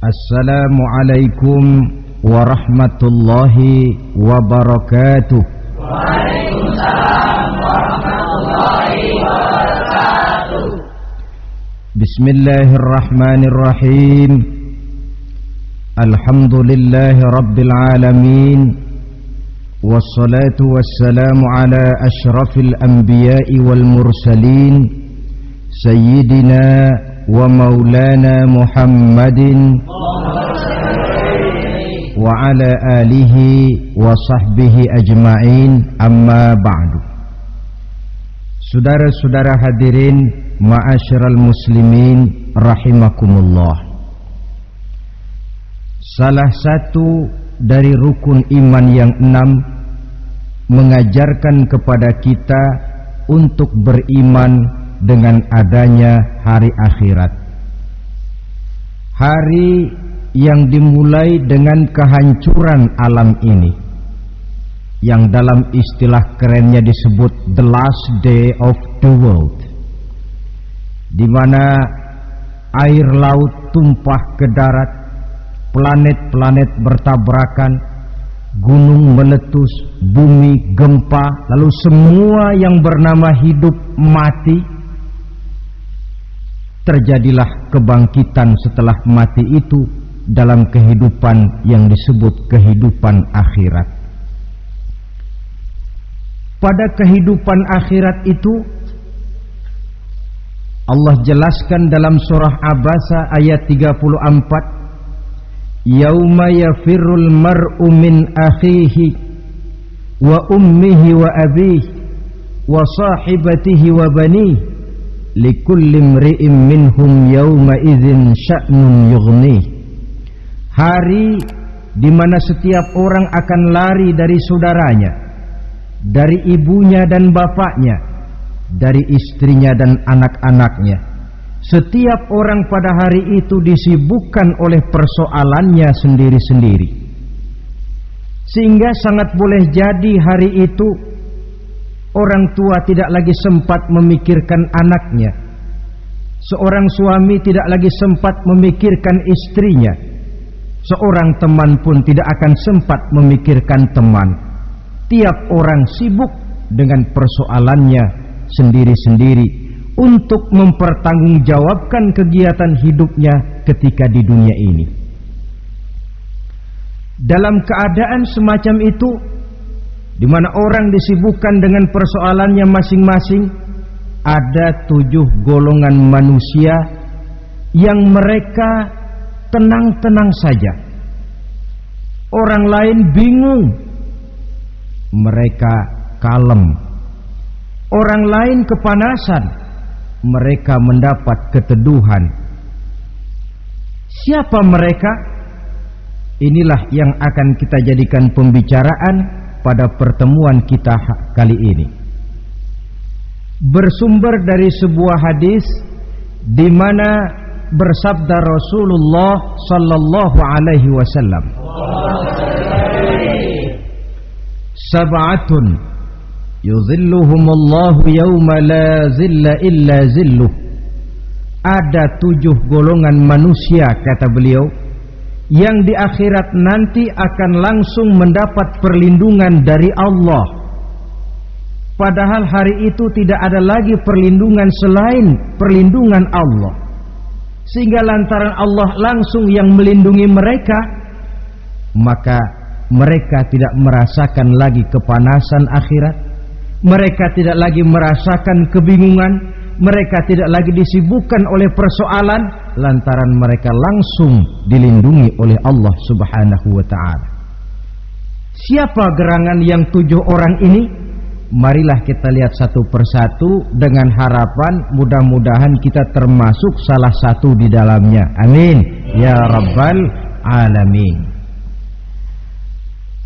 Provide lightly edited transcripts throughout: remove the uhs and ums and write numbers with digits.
Assalamualaikum warahmatullahi wabarakatuh. Waalaikumsalam warahmatullahi wabarakatuh. Bismillahirrahmanirrahim. Alhamdulillahi rabbil alamin. Wassalatu wassalamu ala ashrafil anbiya'i wal mursalin Sayyidina wa maulana Muhammadin wa ala alihi wa sahbihi ajma'in, amma ba'du. Saudara-saudara hadirin ma'asyiral muslimin rahimakumullah. Salah satu dari rukun iman yang 6 mengajarkan kepada kita untuk beriman dengan adanya hari akhirat. Hari yang dimulai dengan kehancuran alam ini, yang dalam istilah kerennya disebut the last day of the world, di mana air laut tumpah ke darat, planet-planet bertabrakan, gunung meletus, bumi gempa, lalu semua yang bernama hidup mati. Terjadilah kebangkitan setelah mati itu dalam kehidupan yang disebut kehidupan akhirat. Pada kehidupan akhirat itu Allah jelaskan dalam surah Abasa ayat 34, Yauma yafirrul mar'u min akhihi wa ummihi wa abihi wa sahibatihi wa banihi likulli imri'in minhum yawma idzin sya'nun yughnih. Hari di mana setiap orang akan lari dari saudaranya, dari ibunya dan bapaknya, dari istrinya dan anak-anaknya. Setiap orang pada hari itu disibukkan oleh persoalannya sendiri-sendiri. Sehingga sangat boleh jadi hari itu orang tua tidak lagi sempat memikirkan anaknya. Seorang suami tidak lagi sempat memikirkan istrinya. Seorang teman pun tidak akan sempat memikirkan teman. Tiap orang sibuk dengan persoalannya sendiri-sendiri untuk mempertanggungjawabkan kegiatan hidupnya ketika di dunia ini. Dalam keadaan semacam itu, di mana orang disibukkan dengan persoalannya masing-masing, ada 7 golongan manusia yang mereka tenang-tenang saja. Orang lain bingung, mereka kalem. Orang lain kepanasan, mereka mendapat keteduhan. Siapa mereka? Inilah yang akan kita jadikan pembicaraan pada pertemuan kita kali ini. Bersumber dari sebuah hadis di mana bersabda Rasulullah sallallahu alaihi wasallam, Sab'atun yuzilluhumullahu yawma la zilla illa zilluh. Ada 7 golongan manusia, kata beliau, yang di akhirat nanti akan langsung mendapat perlindungan dari Allah. Padahal hari itu tidak ada lagi perlindungan selain perlindungan Allah. Sehingga lantaran Allah langsung yang melindungi mereka, maka mereka tidak merasakan lagi kepanasan akhirat. Mereka tidak lagi merasakan kebingungan. Mereka tidak lagi disibukkan oleh persoalan, lantaran mereka langsung dilindungi oleh Allah subhanahu wa ta'ala. Siapa gerangan yang 7 orang ini? Marilah kita lihat satu persatu dengan harapan mudah-mudahan kita termasuk salah satu di dalamnya. Amin ya rabbal alamin.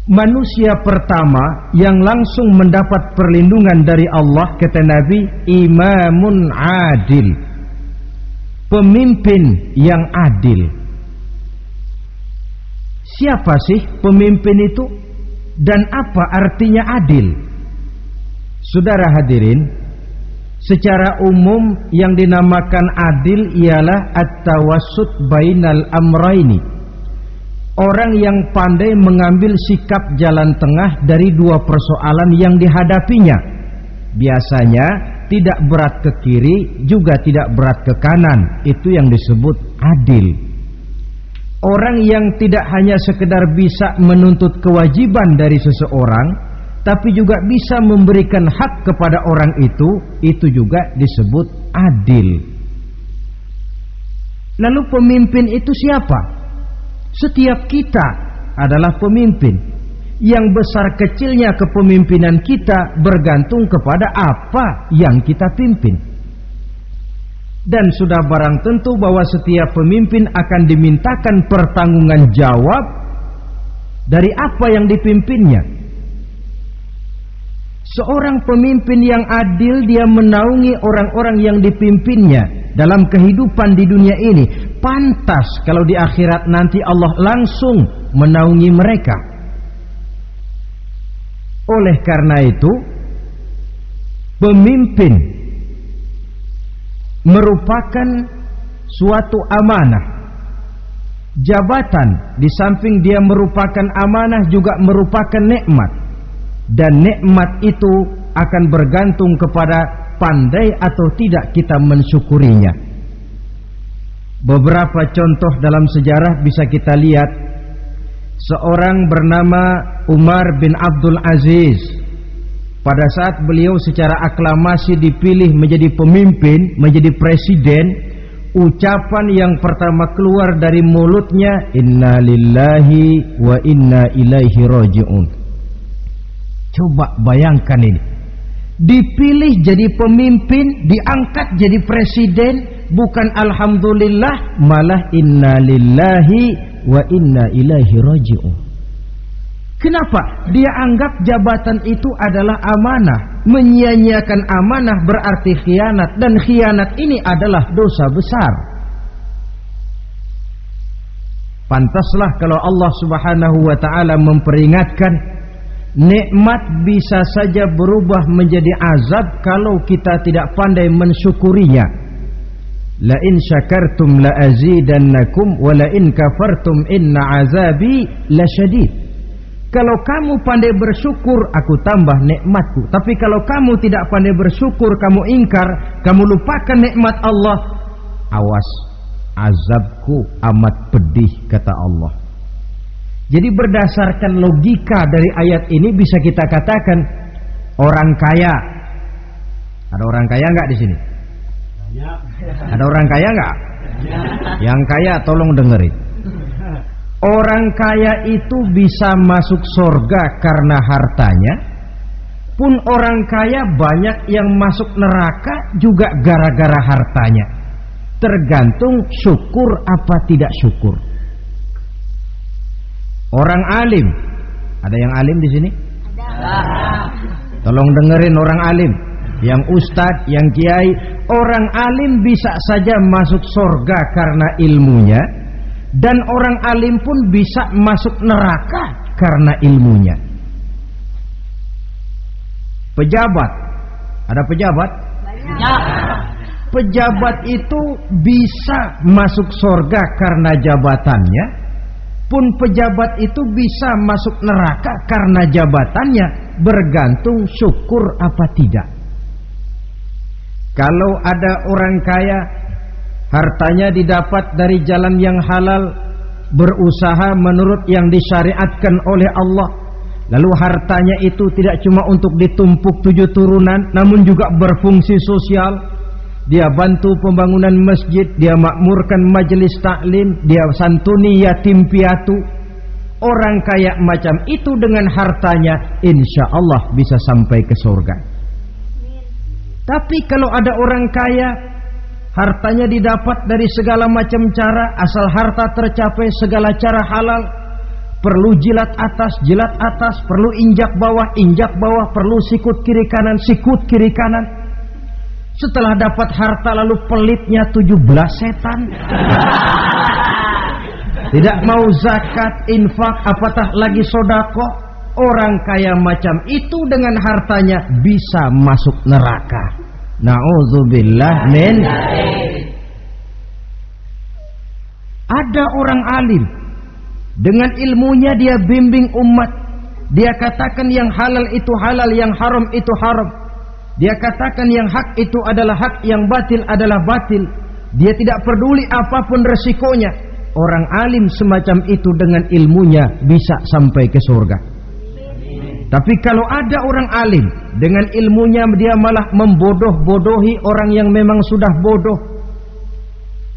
Manusia pertama yang langsung mendapat perlindungan dari Allah, kata Nabi, imamun adil, pemimpin yang adil. Siapa sih pemimpin itu dan apa artinya adil? Saudara hadirin, Secara umum yang dinamakan adil ialah at-tawassut bainal amraini. Orang yang pandai mengambil sikap jalan tengah dari dua persoalan yang dihadapinya. Biasanya tidak berat ke kiri, juga tidak berat ke kanan. Itu yang disebut adil. Orang yang tidak hanya sekedar bisa menuntut kewajiban dari seseorang, tapi juga bisa memberikan hak kepada orang itu juga disebut adil. Lalu pemimpin itu siapa? Setiap kita adalah pemimpin. Yang besar kecilnya kepemimpinan kita bergantung kepada apa yang kita pimpin. Dan sudah barang tentu bahwa setiap pemimpin akan dimintakan pertanggunggan jawab dari apa yang dipimpinnya. Seorang pemimpin yang adil, dia menaungi orang-orang yang dipimpinnya dalam kehidupan di dunia ini. Pantas kalau di akhirat nanti Allah langsung menaungi mereka. Oleh karena itu, pemimpin merupakan suatu amanah. Jabatan di samping dia merupakan amanah juga merupakan nikmat. Dan nikmat itu akan bergantung kepada pandai atau tidak kita mensyukurinya. Beberapa contoh dalam sejarah bisa kita lihat. Seorang bernama Umar bin Abdul Aziz. Pada saat beliau secara aklamasi dipilih menjadi pemimpin, menjadi presiden, ucapan yang pertama keluar dari mulutnya, Inna lillahi wa inna ilaihi raji'un. Coba bayangkan ini. Dipilih jadi pemimpin, diangkat jadi presiden, bukan alhamdulillah, malah inna lillahi wa inna ilaihi raji'un. Kenapa? Dia anggap jabatan itu adalah amanah. Menyia-nyiakan amanah berarti khianat, dan khianat ini adalah dosa besar. Pantaslah kalau Allah Subhanahu wa taala memperingatkan, nikmat bisa saja berubah menjadi azab kalau kita tidak pandai mensyukurinya. La in syakartum la azidannakum wa la in kafartum inna azabi lasyadid. Kalau kamu pandai bersyukur, aku tambah nikmatku. Tapi kalau kamu tidak pandai bersyukur, kamu ingkar, kamu lupakan nikmat Allah, awas, azabku amat pedih, kata Allah. Jadi berdasarkan logika dari ayat ini bisa kita katakan orang kaya. Ada orang kaya enggak di sini? Ada orang kaya enggak? Yang kaya tolong dengerin. Orang kaya itu bisa masuk surga karena hartanya. Pun orang kaya banyak yang masuk neraka juga gara-gara hartanya. Tergantung syukur apa tidak syukur. Orang alim, ada yang alim di sini? Ada. Tolong dengerin orang alim, yang ustadz, yang kiai. Orang alim bisa saja masuk surga karena ilmunya, dan orang alim pun bisa masuk neraka karena ilmunya. Pejabat, ada pejabat? Banyak. Pejabat itu bisa masuk surga karena jabatannya, pun pejabat itu bisa masuk neraka karena jabatannya, bergantung syukur apa tidak. Kalau ada orang kaya, hartanya didapat dari jalan yang halal, berusaha menurut yang disyariatkan oleh Allah, lalu hartanya itu tidak cuma untuk ditumpuk 7 turunan, namun juga berfungsi sosial. Dia bantu pembangunan masjid, dia makmurkan majelis taklim, dia santuni yatim piatu. Orang kaya macam itu dengan hartanya insya Allah bisa sampai ke surga. Tapi kalau ada orang kaya, hartanya didapat dari segala macam cara, asal harta tercapai segala cara halal, perlu jilat atas, perlu injak bawah, perlu sikut kiri kanan. Setelah dapat harta lalu pelitnya 17 setan. Tidak mau zakat, infak, apatah lagi sodako. Orang kaya macam itu dengan hartanya bisa masuk neraka. Na'udzubillah min. Ada orang alim, dengan ilmunya dia bimbing umat. Dia katakan yang halal itu halal, yang haram itu haram. Dia katakan yang hak itu adalah hak, yang batil adalah batil. Dia tidak peduli apapun resikonya. Orang alim semacam itu dengan ilmunya bisa sampai ke surga. Tapi kalau ada orang alim, dengan ilmunya dia malah membodoh-bodohi orang yang memang sudah bodoh.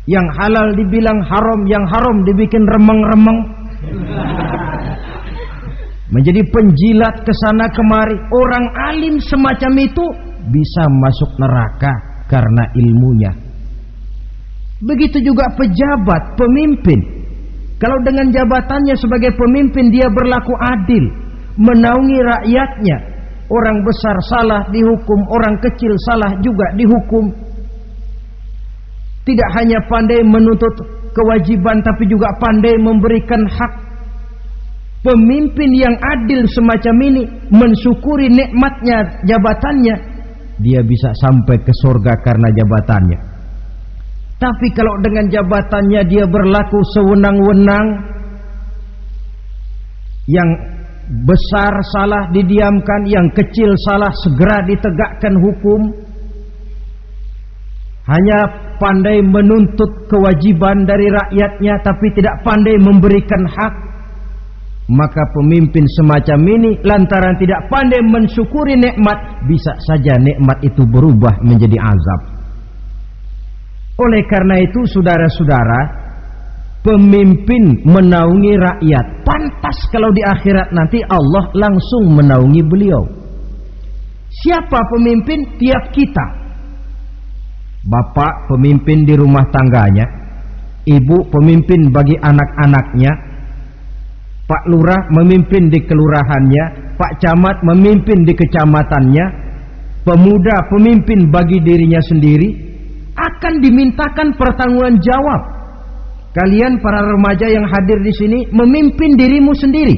Yang halal dibilang haram, yang haram dibikin remeng-remeng. Menjadi penjilat kesana kemari. Orang alim semacam itu bisa masuk neraka karena ilmunya. Begitu juga pejabat, pemimpin. Kalau dengan jabatannya sebagai pemimpin dia berlaku adil, menaungi rakyatnya. Orang besar salah dihukum, orang kecil salah juga dihukum. Tidak hanya pandai menuntut kewajiban, tapi juga pandai memberikan hak. Pemimpin yang adil semacam ini mensyukuri nikmatnya jabatannya, dia bisa sampai ke surga karena jabatannya. Tapi kalau dengan jabatannya dia berlaku sewenang-wenang, yang besar salah didiamkan, yang kecil salah segera ditegakkan hukum, hanya pandai menuntut kewajiban dari rakyatnya tapi tidak pandai memberikan hak, maka pemimpin semacam ini lantaran tidak pandai mensyukuri nikmat, bisa saja nikmat itu berubah menjadi azab. Oleh karena itu saudara-saudara, pemimpin menaungi rakyat, pantas kalau di akhirat nanti Allah langsung menaungi beliau. Siapa pemimpin? Tiap kita. Bapak pemimpin di rumah tangganya, ibu pemimpin bagi anak-anaknya, Pak Lurah memimpin di kelurahannya, Pak Camat memimpin di kecamatannya, pemuda pemimpin bagi dirinya sendiri. Akan dimintakan pertanggunggan jawab. Kalian para remaja yang hadir di sini memimpin dirimu sendiri.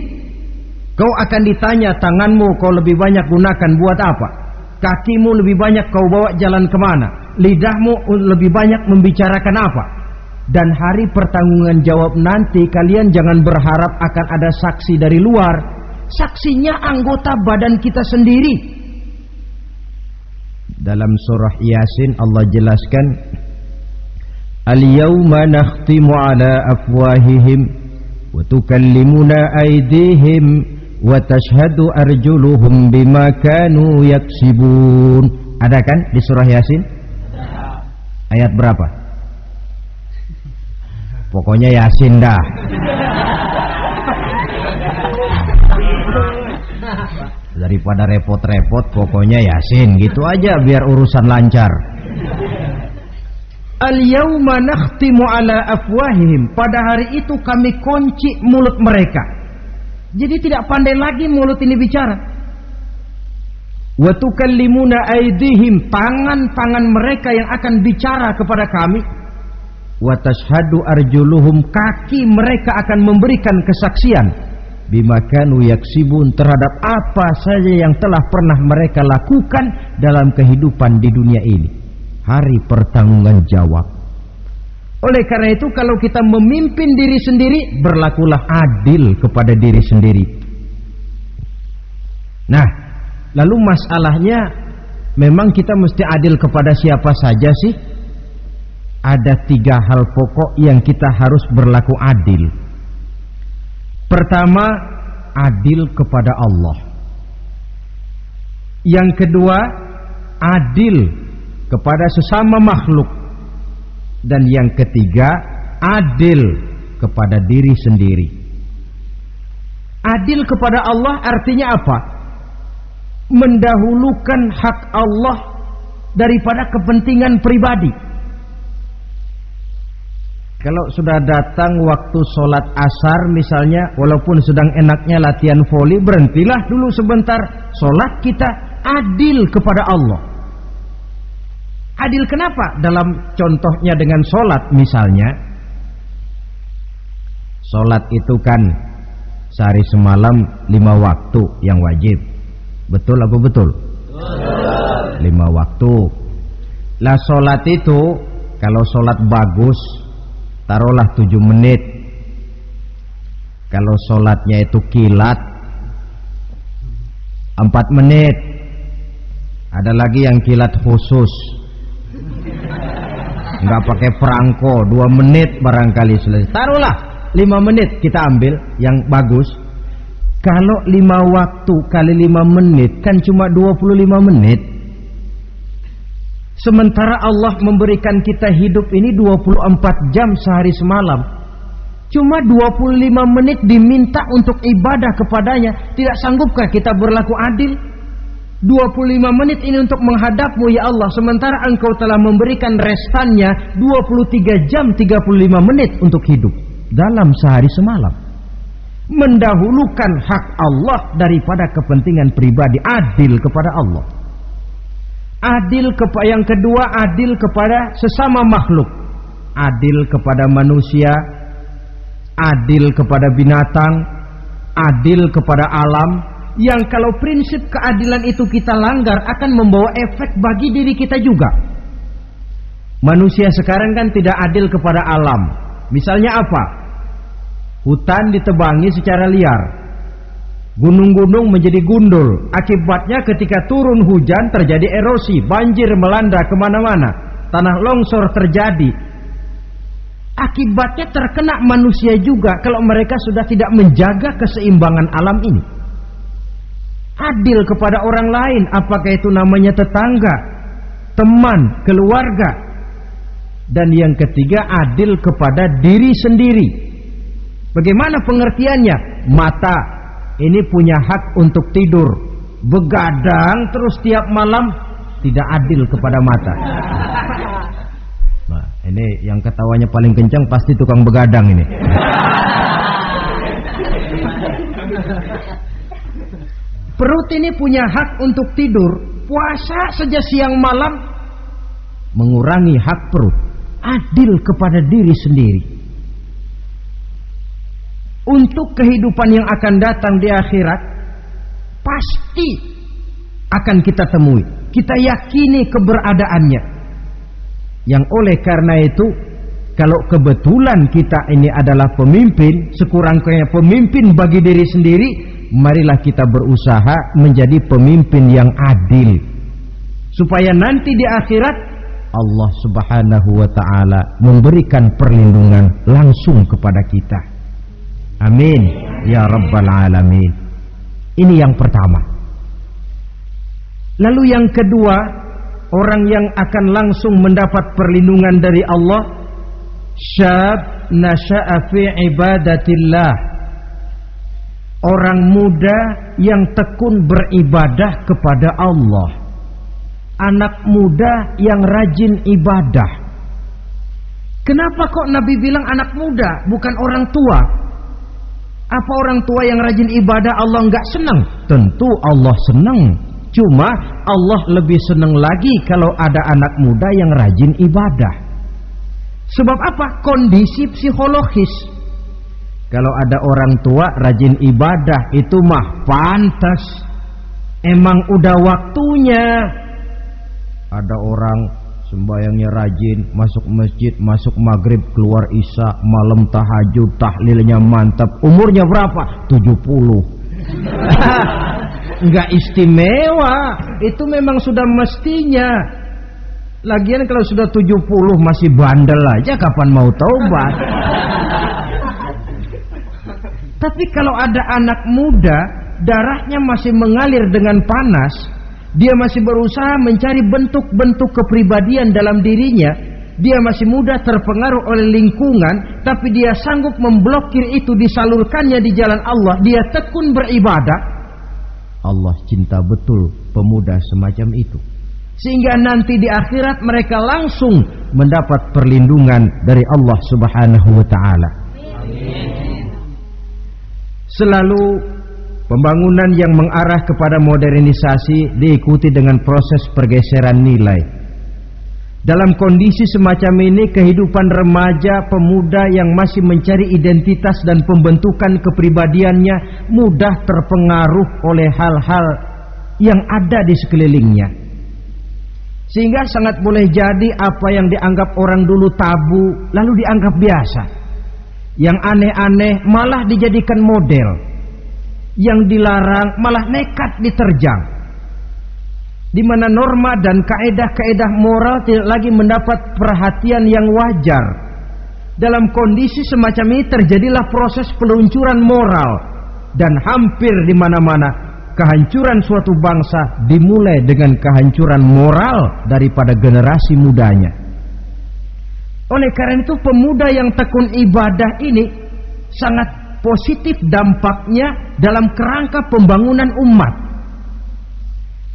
Kau akan ditanya, tanganmu kau lebih banyak gunakan buat apa? Kakimu lebih banyak kau bawa jalan kemana? Lidahmu lebih banyak membicarakan apa? Dan hari pertanggungan jawab nanti kalian jangan berharap akan ada saksi dari luar. Saksinya anggota badan kita sendiri. Dalam surah Yasin Allah jelaskan, Al-yawma nakhtimu ala afwahihim wa tukallimuna aydihim wa tashhadu arjuluhum bima kanu yaksibun. Ada kan di surah Yasin? Ayat berapa? Pokoknya Yasin dah. Daripada repot-repot, pokoknya Yasin gitu aja biar urusan lancar. Al-yawma nakhtimu ala afwahihim. Pada hari itu kami kunci mulut mereka. Jadi tidak pandai lagi mulut ini bicara. Wa tukallimuna aydihim, tangan-tangan mereka yang akan bicara kepada kami. Wa tashhadu arjuluhum, kaki mereka akan memberikan kesaksian bima kanu yaksibun, terhadap apa saja yang telah pernah mereka lakukan dalam kehidupan di dunia ini. Hari pertanggungan jawab. Oleh karena itu kalau kita memimpin diri sendiri, berlakulah adil kepada diri sendiri. Nah, lalu masalahnya memang kita mesti adil kepada siapa saja sih? Ada 3 hal pokok yang kita harus berlaku adil. Pertama, adil kepada Allah. Yang kedua, adil kepada sesama makhluk. Dan yang ketiga, adil kepada diri sendiri. Adil kepada Allah artinya apa? Mendahulukan hak Allah daripada kepentingan pribadi. Kalau sudah datang waktu sholat asar misalnya, walaupun sedang enaknya latihan voli, berhentilah dulu sebentar. Sholat kita adil kepada Allah. Adil kenapa? Dalam contohnya dengan sholat misalnya, sholat itu kan sehari semalam 5 waktu yang wajib. Betul apa betul? 5 waktu. Lah sholat itu kalau sholat bagus taruhlah 7 menit. Kalau sholatnya itu kilat 4 menit. Ada lagi yang kilat khusus, nggak pakai perangko, 2 menit barangkali selesai. Taruhlah 5 menit kita ambil yang bagus. Kalau 5 waktu kali 5 menit kan cuma 25 menit. Sementara Allah memberikan kita hidup ini 24 jam sehari semalam. Cuma 25 menit diminta untuk ibadah kepadanya. Tidak sanggupkah kita berlaku adil? 25 menit ini untuk menghadapmu ya Allah, sementara engkau telah memberikan restannya 23 jam 35 menit untuk hidup dalam sehari semalam. Mendahulukan hak Allah daripada kepentingan pribadi. Adil kepada Allah. Adil yang kedua, adil kepada sesama makhluk. Adil kepada manusia, adil kepada binatang, adil kepada alam. Yang kalau prinsip keadilan itu kita langgar akan membawa efek bagi diri kita juga. Manusia sekarang kan tidak adil kepada alam. Misalnya apa? Hutan ditebangi secara liar, gunung-gunung menjadi gundul. Akibatnya ketika turun hujan terjadi erosi, banjir melanda kemana-mana, tanah longsor terjadi. Akibatnya terkena manusia juga kalau mereka sudah tidak menjaga keseimbangan alam ini. Adil kepada orang lain, apakah itu namanya tetangga, teman, keluarga. Dan yang ketiga, adil kepada diri sendiri. Bagaimana pengertiannya? Mata ini punya hak untuk tidur, begadang terus tiap malam, tidak adil kepada mata. Nah, ini yang ketawanya paling kencang pasti tukang begadang ini. Perut ini punya hak untuk tidur, puasa saja siang malam, mengurangi hak perut. Adil kepada diri sendiri. Untuk kehidupan yang akan datang di akhirat, pasti akan kita temui. Kita yakini keberadaannya. Yang oleh karena itu, kalau kebetulan kita ini adalah pemimpin, sekurang-kurangnya pemimpin bagi diri sendiri, marilah kita berusaha menjadi pemimpin yang adil, supaya nanti di akhirat Allah Subhanahu wa ta'ala memberikan perlindungan langsung kepada kita. Amin ya rabbal alamin. Ini yang pertama. Lalu yang kedua, orang yang akan langsung mendapat perlindungan dari Allah, syab nasha'a fi ibadatillah, orang muda yang tekun beribadah kepada Allah. Anak muda yang rajin ibadah. Kenapa kok Nabi bilang anak muda, bukan orang tua? Apa orang tua yang rajin ibadah Allah enggak senang? Tentu Allah senang. Cuma Allah lebih senang lagi kalau ada anak muda yang rajin ibadah. Sebab apa? Kondisi psikologis. Kalau ada orang tua rajin ibadah itu mah pantas. Emang udah waktunya. Ada orang sembayangnya rajin, masuk masjid, masuk maghrib, keluar isya, malam tahajud, tahlilnya mantap. Umurnya berapa? 70. Enggak istimewa. Itu memang sudah mestinya. Lagian kalau sudah 70 masih bandel aja, kapan mau taubat? Tapi kalau ada anak muda, darahnya masih mengalir dengan panas, dia masih berusaha mencari bentuk-bentuk kepribadian dalam dirinya, dia masih mudah terpengaruh oleh lingkungan, tapi dia sanggup memblokir itu, disalurkannya di jalan Allah, dia tekun beribadah. Allah cinta betul pemuda semacam itu, sehingga nanti di akhirat mereka langsung mendapat perlindungan dari Allah Subhanahu wa ta'ala. Selalu pembangunan yang mengarah kepada modernisasi diikuti dengan proses pergeseran nilai. Dalam kondisi semacam ini, kehidupan remaja pemuda yang masih mencari identitas dan pembentukan kepribadiannya mudah terpengaruh oleh hal-hal yang ada di sekelilingnya. Sehingga sangat boleh jadi apa yang dianggap orang dulu tabu lalu dianggap biasa. Yang aneh-aneh malah dijadikan model. Yang dilarang malah nekat diterjang. Di mana norma dan kaedah-kaedah moral tidak lagi mendapat perhatian yang wajar. Dalam kondisi semacam ini terjadilah proses peluncuran moral, dan hampir di mana-mana kehancuran suatu bangsa dimulai dengan kehancuran moral daripada generasi mudanya. Oleh karena itu pemuda yang tekun ibadah ini sangat positif dampaknya dalam kerangka pembangunan umat.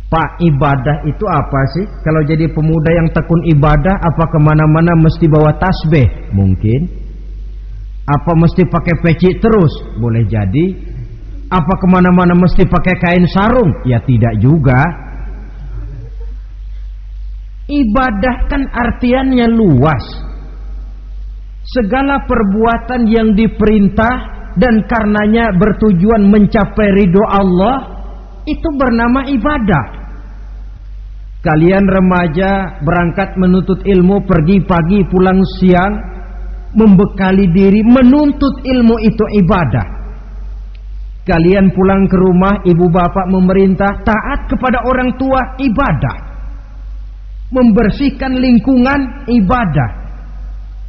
Pak, ibadah itu apa sih? Kalau jadi pemuda yang tekun ibadah, apa kemana-mana mesti bawa tasbih? Mungkin. Apa mesti pakai peci terus? Boleh jadi. Apa kemana-mana mesti pakai kain sarung? Ya tidak juga. Ibadah kan artiannya luas. Segala perbuatan yang diperintah dan karenanya bertujuan mencapai ridho Allah, itu bernama ibadah. Kalian remaja berangkat menuntut ilmu, pergi pagi pulang siang, membekali diri menuntut ilmu, itu ibadah. Kalian pulang ke rumah, ibu bapak memerintah taat kepada orang tua, ibadah. Membersihkan lingkungan, ibadah.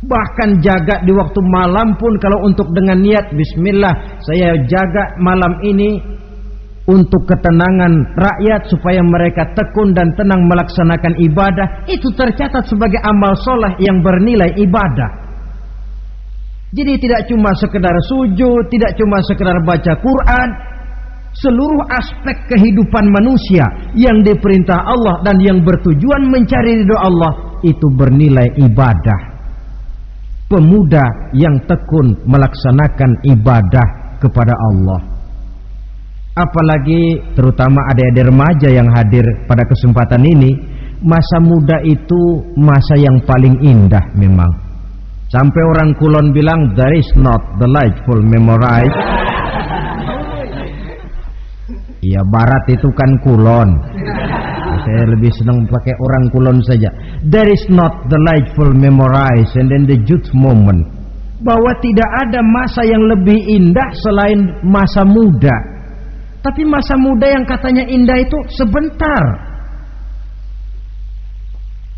Bahkan jaga di waktu malam pun kalau untuk dengan niat bismillah, saya jaga malam ini untuk ketenangan rakyat supaya mereka tekun dan tenang melaksanakan ibadah, itu tercatat sebagai amal soleh yang bernilai ibadah. Jadi tidak cuma sekedar sujud, tidak cuma sekedar baca Quran, seluruh aspek kehidupan manusia yang diperintah Allah dan yang bertujuan mencari ridho Allah itu bernilai ibadah. Pemuda yang tekun melaksanakan ibadah kepada Allah, apalagi terutama adik-adik remaja yang hadir pada kesempatan ini, masa muda itu masa yang paling indah memang. Sampai orang Kulon bilang there is not delightful memorize. Iya, barat itu kan Kulon. Saya lebih senang pakai orang Kulon saja. There is not delightful memorize and then the youth moment. Bahwa tidak ada masa yang lebih indah selain masa muda. Tapi masa muda yang katanya indah itu sebentar.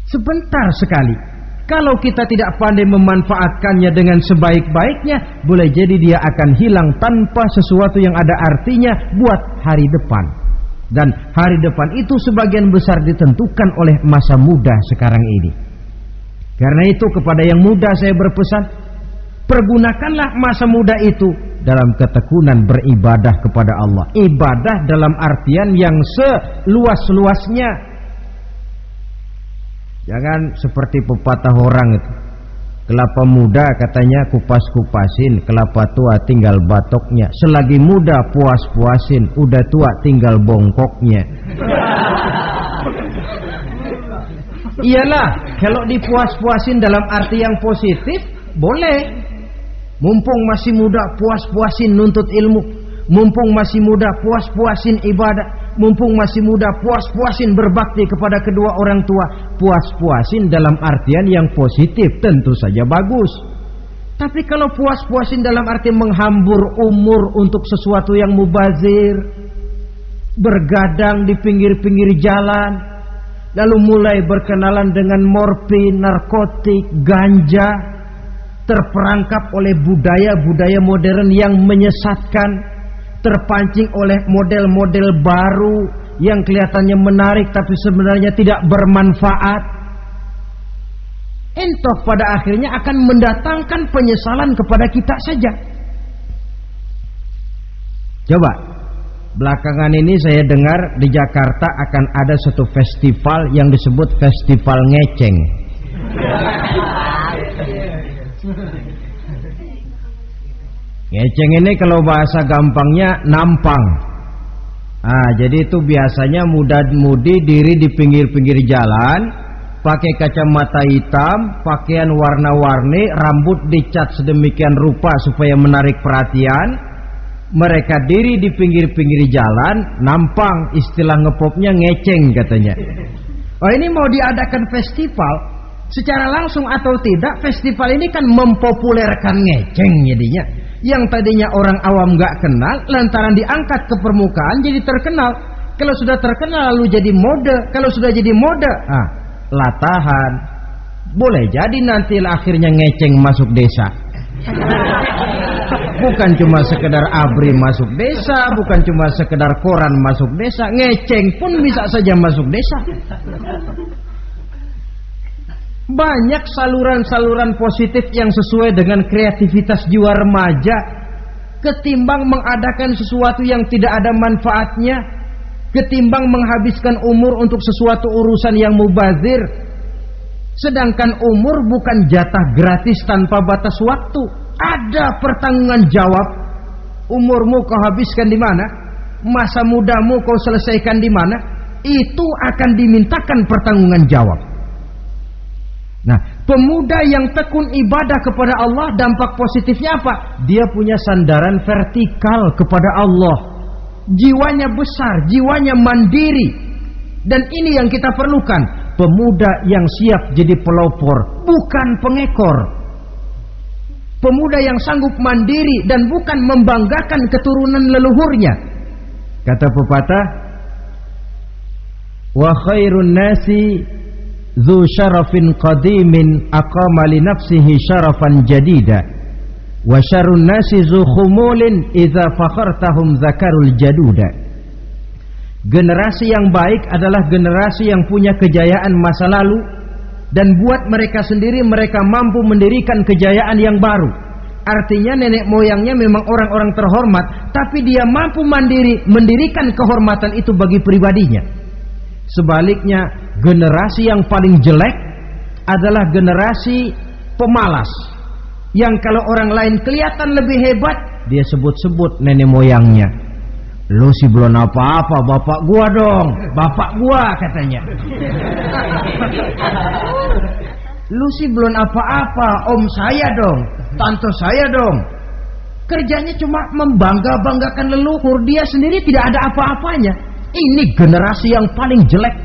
Sebentar sekali. Kalau kita tidak pandai memanfaatkannya dengan sebaik-baiknya, boleh jadi dia akan hilang tanpa sesuatu yang ada artinya buat hari depan. Dan hari depan itu sebagian besar ditentukan oleh masa muda sekarang ini. Karena itu kepada yang muda saya berpesan, pergunakanlah masa muda itu dalam ketekunan beribadah kepada Allah. Ibadah dalam artian yang seluas-luasnya. Jangan seperti pepatah orang itu, kelapa muda katanya kupas-kupasin, kelapa tua tinggal batoknya. Selagi muda puas-puasin, udah tua tinggal bongkoknya. Iyalah, kalau dipuas-puasin dalam arti yang positif, boleh. Mumpung masih muda, puas-puasin nuntut ilmu. Mumpung masih muda, puas-puasin ibadah. Mumpung masih muda, puas-puasin berbakti kepada kedua orang tua. Puas-puasin dalam artian yang positif tentu saja bagus. Tapi kalau puas-puasin dalam arti menghambur umur untuk sesuatu yang mubazir, bergadang di pinggir-pinggir jalan, lalu mulai berkenalan dengan morfin, narkotik, ganja, terperangkap oleh budaya-budaya modern yang menyesatkan, terpancing oleh model-model baru yang kelihatannya menarik tapi sebenarnya tidak bermanfaat, entah pada akhirnya akan mendatangkan penyesalan kepada kita saja. Coba, belakangan ini saya dengar di Jakarta akan ada satu festival yang disebut Festival Ngeceng. Ngeceng ini kalau bahasa gampangnya nampang. Jadi itu biasanya muda-mudi diri di pinggir-pinggir jalan, pakai kacamata hitam, pakaian warna-warni, rambut dicat sedemikian rupa supaya menarik perhatian. Mereka diri di pinggir-pinggir jalan, nampang, istilah ngepopnya ngeceng katanya. Oh, ini mau diadakan festival, secara langsung atau tidak, festival ini kan mempopulerkan ngeceng jadinya. Yang tadinya orang awam nggak kenal, lantaran diangkat ke permukaan jadi terkenal. Kalau sudah terkenal lalu jadi mode, kalau sudah jadi mode, latahan. Boleh jadi nanti akhirnya ngeceng masuk desa. Bukan cuma sekedar abri masuk desa, bukan cuma sekedar koran masuk desa, ngeceng pun bisa saja masuk desa. Banyak saluran-saluran positif yang sesuai dengan kreativitas jiwa remaja, ketimbang mengadakan sesuatu yang tidak ada manfaatnya, ketimbang menghabiskan umur untuk sesuatu urusan yang mubazir. Sedangkan umur bukan jatah gratis tanpa batas waktu. Ada pertanggungan jawab. Umurmu kau habiskan di mana? Masa mudamu kau selesaikan di mana? Itu akan dimintakan pertanggungan jawab. Nah, pemuda yang tekun ibadah kepada Allah, dampak positifnya apa? Dia punya sandaran vertikal kepada Allah. Jiwanya besar, jiwanya mandiri. Dan ini yang kita perlukan. Pemuda yang siap jadi pelopor, bukan pengekor. Pemuda yang sanggup mandiri dan bukan membanggakan keturunan leluhurnya. Kata pepatah, wa khairun nasi dzu syarafin qadimin aqama li nafsihi syarafan jadida wa syarrun nasi dzu khumulin idza fakhartahum zakarul jaduda. Generasi yang baik adalah generasi yang punya kejayaan masa lalu, dan buat mereka sendiri mereka mampu mendirikan kejayaan yang baru. Artinya nenek moyangnya memang orang-orang terhormat, tapi dia mampu mandiri mendirikan kehormatan itu bagi pribadinya. Sebaliknya, generasi yang paling jelek adalah generasi pemalas, yang kalau orang lain kelihatan lebih hebat, dia sebut-sebut nenek moyangnya. Lu sih belum apa-apa, bapak gua dong, bapak gua katanya. Lu sih belum apa-apa, om saya dong, tante saya dong. Kerjanya cuma membangga-banggakan leluhur, dia sendiri tidak ada apa-apanya. Ini generasi yang paling jelek.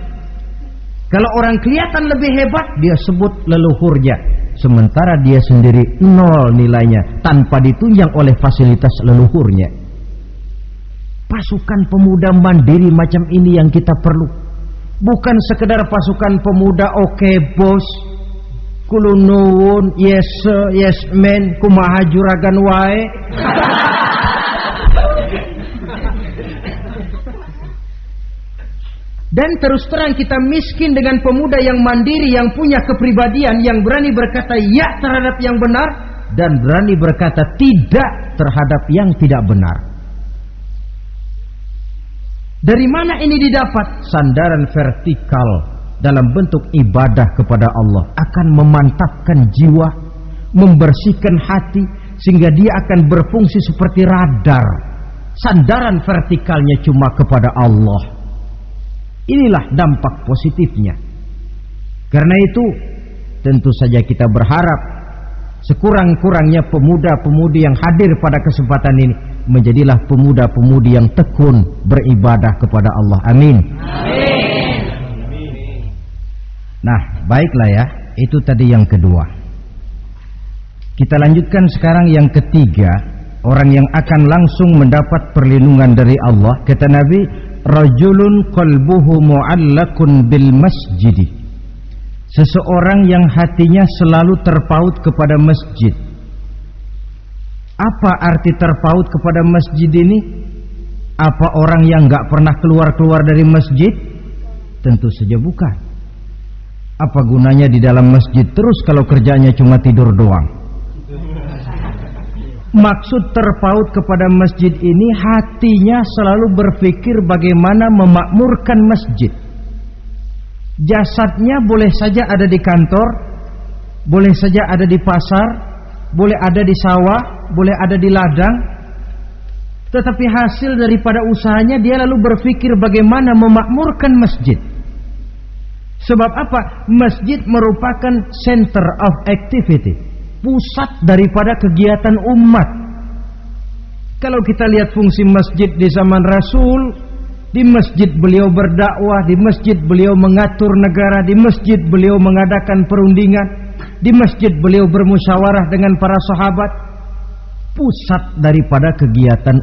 Kalau orang kelihatan lebih hebat, dia sebut leluhurnya, sementara dia sendiri nol nilainya tanpa ditunjang oleh fasilitas leluhurnya. Pasukan pemuda mandiri macam ini yang kita perlu. Bukan sekedar pasukan pemuda oke bos, kulunuwun, yes sir, yes man, kumaha juragan wae. Dan terus terang kita miskin dengan pemuda yang mandiri, yang punya kepribadian, yang berani berkata ya terhadap yang benar dan berani berkata tidak terhadap yang tidak benar. Dari mana ini didapat? Sandaran vertikal dalam bentuk ibadah kepada Allah akan memantapkan jiwa, membersihkan hati, sehingga dia akan berfungsi seperti radar. Sandaran vertikalnya cuma kepada Allah. Inilah dampak positifnya. Karena itu tentu saja kita berharap sekurang-kurangnya pemuda-pemudi yang hadir pada kesempatan ini menjadilah pemuda-pemudi yang tekun beribadah kepada Allah. Amin. Amin. Nah, baiklah ya, itu tadi yang kedua. Kita lanjutkan sekarang yang ketiga, orang yang akan langsung mendapat perlindungan dari Allah. Kata Nabi, rajulun qalbuhu mu'allakun bil masjid. Seseorang yang hatinya selalu terpaut kepada masjid. Apa arti terpaut kepada masjid ini? Apa orang yang gak pernah keluar-keluar dari masjid? Tentu saja bukan. Apa gunanya di dalam masjid terus kalau kerjanya cuma tidur doang? Maksud terpaut kepada masjid ini, hatinya selalu berpikir bagaimana memakmurkan masjid. Jasadnya boleh saja ada di kantor, boleh saja ada di pasar, boleh ada di sawah, boleh ada di ladang, tetapi hasil daripada usahanya dia lalu berpikir bagaimana memakmurkan masjid. Sebab apa? Masjid merupakan center of activity, pusat daripada kegiatan umat. Kalau kita lihat fungsi masjid di zaman Rasul, di masjid beliau berdakwah, di masjid beliau mengatur negara, di masjid beliau mengadakan perundingan, di masjid beliau bermusyawarah dengan para sahabat. Pusat daripada kegiatan